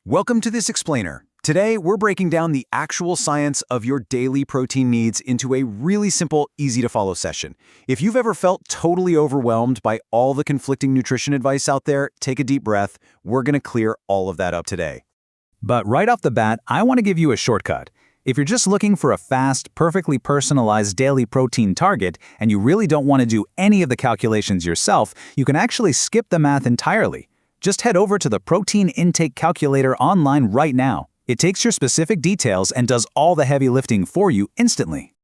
Welcome to this explainer. Today, we're breaking down the actual science of your daily protein needs into a really simple, easy-to-follow session. If you've ever felt totally overwhelmed by all the conflicting nutrition advice out there, take a deep breath. We're going to clear all of that up today. But right off the bat, I want to give you a shortcut. If you're just looking for a fast, perfectly personalized daily protein target, and you really don't want to do any of the calculations yourself, you can actually skip the math entirely. Just head over to the Protein Intake Calculator online right now. It takes your specific details and does all the heavy lifting for you instantly.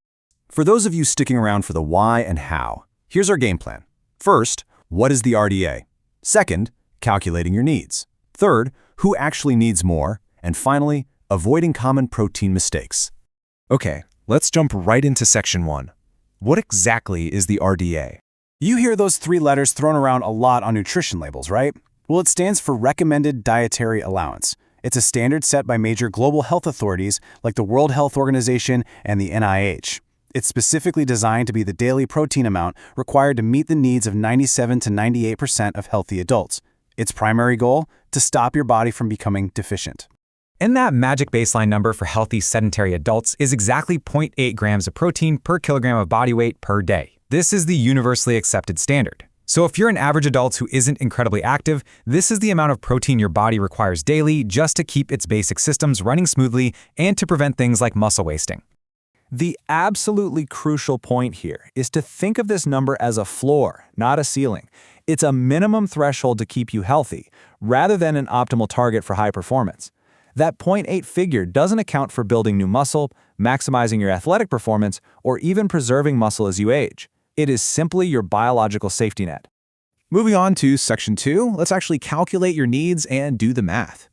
For those of you sticking around for the why and how, here's our game plan. First, what is the RDA? Second, calculating your needs. Third, who actually needs more? And finally, avoiding common protein mistakes. Okay, let's jump right into section 1. What exactly is the RDA? You hear those 3 letters thrown around a lot on nutrition labels, right? Well, it stands for Recommended Dietary Allowance. It's a standard set by major global health authorities like the World Health Organization and the NIH. It's specifically designed to be the daily protein amount required to meet the needs of 97 to 98% of healthy adults. Its primary goal? To stop your body from becoming deficient. And that magic baseline number for healthy sedentary adults is exactly 0.8 grams of protein per kilogram of body weight per day. This is the universally accepted standard. So if you're an average adult who isn't incredibly active, this is the amount of protein your body requires daily just to keep its basic systems running smoothly and to prevent things like muscle wasting. The absolutely crucial point here is to think of this number as a floor, not a ceiling. It's a minimum threshold to keep you healthy, rather than an optimal target for high performance. That 0.8 figure doesn't account for building new muscle, maximizing your athletic performance, or even preserving muscle as you age. It is simply your biological safety net. Moving on to section 2, let's actually calculate your needs and do the math.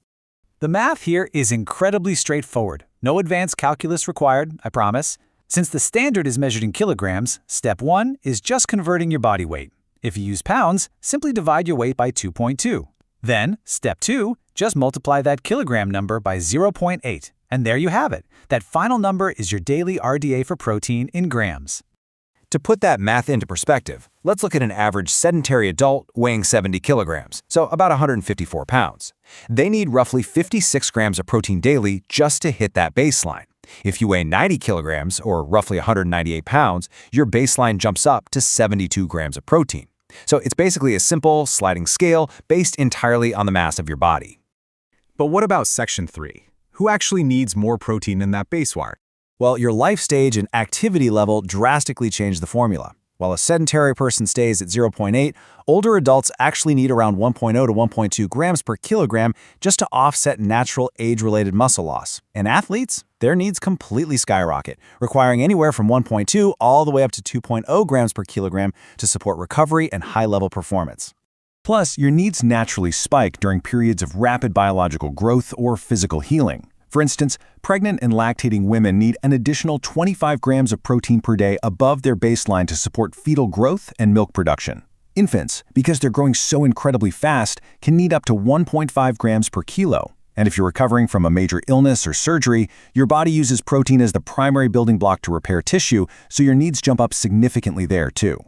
The math here is incredibly straightforward. No advanced calculus required, I promise. Since the standard is measured in kilograms, step 1 is just converting your body weight. If you use pounds, simply divide your weight by 2.2. Then, step 2, just multiply that kilogram number by 0.8. And there you have it. That final number is your daily RDA for protein in grams. To put that math into perspective, let's look at an average sedentary adult weighing 70 kilograms, so about 154 pounds. They need roughly 56 grams of protein daily just to hit that baseline. If you weigh 90 kilograms, or roughly 198 pounds, your baseline jumps up to 72 grams of protein. So it's basically a simple sliding scale based entirely on the mass of your body. But what about section 3? Who actually needs more protein in that base wire? Well, your life stage and activity level drastically change the formula. While a sedentary person stays at 0.8, older adults actually need around 1.0 to 1.2 grams per kilogram just to offset natural age-related muscle loss. And athletes, their needs completely skyrocket, requiring anywhere from 1.2 all the way up to 2.0 grams per kilogram to support recovery and high-level performance. Plus, your needs naturally spike during periods of rapid biological growth or physical healing. For instance, pregnant and lactating women need an additional 25 grams of protein per day above their baseline to support fetal growth and milk production. Infants, because they're growing so incredibly fast, can need up to 1.5 grams per kilo. And if you're recovering from a major illness or surgery, your body uses protein as the primary building block to repair tissue, so your needs jump up significantly there too.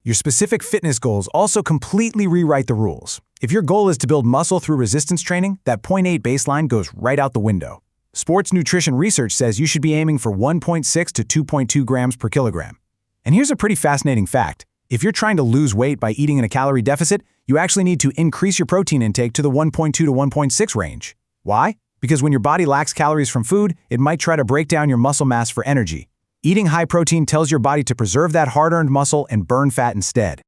Your specific fitness goals also completely rewrite the rules. If your goal is to build muscle through resistance training, that 0.8 baseline goes right out the window. Sports nutrition research says you should be aiming for 1.6 to 2.2 grams per kilogram. And here's a pretty fascinating fact. If you're trying to lose weight by eating in a calorie deficit, you actually need to increase your protein intake to the 1.2 to 1.6 range. Why? Because when your body lacks calories from food, it might try to break down your muscle mass for energy. Eating high protein tells your body to preserve that hard-earned muscle and burn fat instead.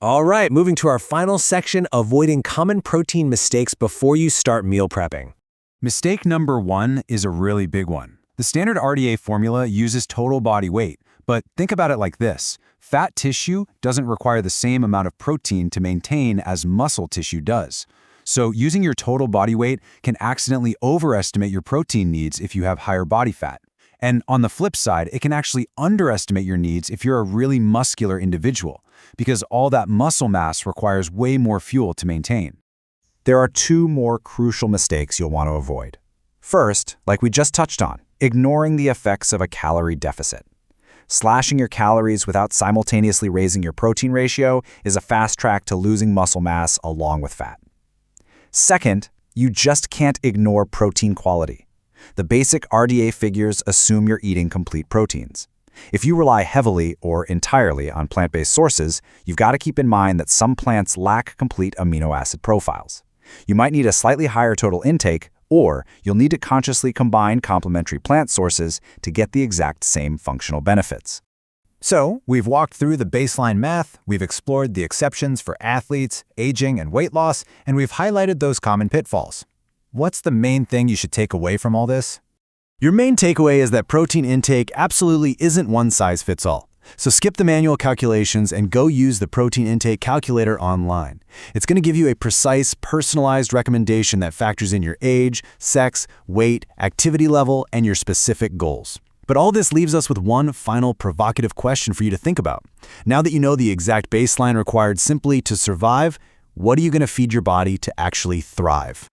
All right, moving to our final section, avoiding common protein mistakes before you start meal prepping. Mistake number 1 is a really big one. The standard RDA formula uses total body weight, but think about it like this. Fat tissue doesn't require the same amount of protein to maintain as muscle tissue does. So using your total body weight can accidentally overestimate your protein needs if you have higher body fat. And on the flip side, it can actually underestimate your needs if you're a really muscular individual, because all that muscle mass requires way more fuel to maintain. There are 2 more crucial mistakes you'll want to avoid. First, like we just touched on, ignoring the effects of a calorie deficit. Slashing your calories without simultaneously raising your protein ratio is a fast track to losing muscle mass along with fat. Second, You just can't ignore protein quality. The basic RDA figures assume you're eating complete proteins. If you rely heavily or entirely on plant-based sources, you've got to keep in mind that some plants lack complete amino acid profiles. You might need a slightly higher total intake, or you'll need to consciously combine complementary plant sources to get the exact same functional benefits. So, we've walked through the baseline math, we've explored the exceptions for athletes, aging, and weight loss, and we've highlighted those common pitfalls. What's the main thing you should take away from all this? Your main takeaway is that protein intake absolutely isn't one size fits all. So skip the manual calculations and go use the protein intake calculator online. It's going to give you a precise, personalized recommendation that factors in your age, sex, weight, activity level, and your specific goals. But all this leaves us with one final provocative question for you to think about. Now that you know the exact baseline required simply to survive, what are you going to feed your body to actually thrive?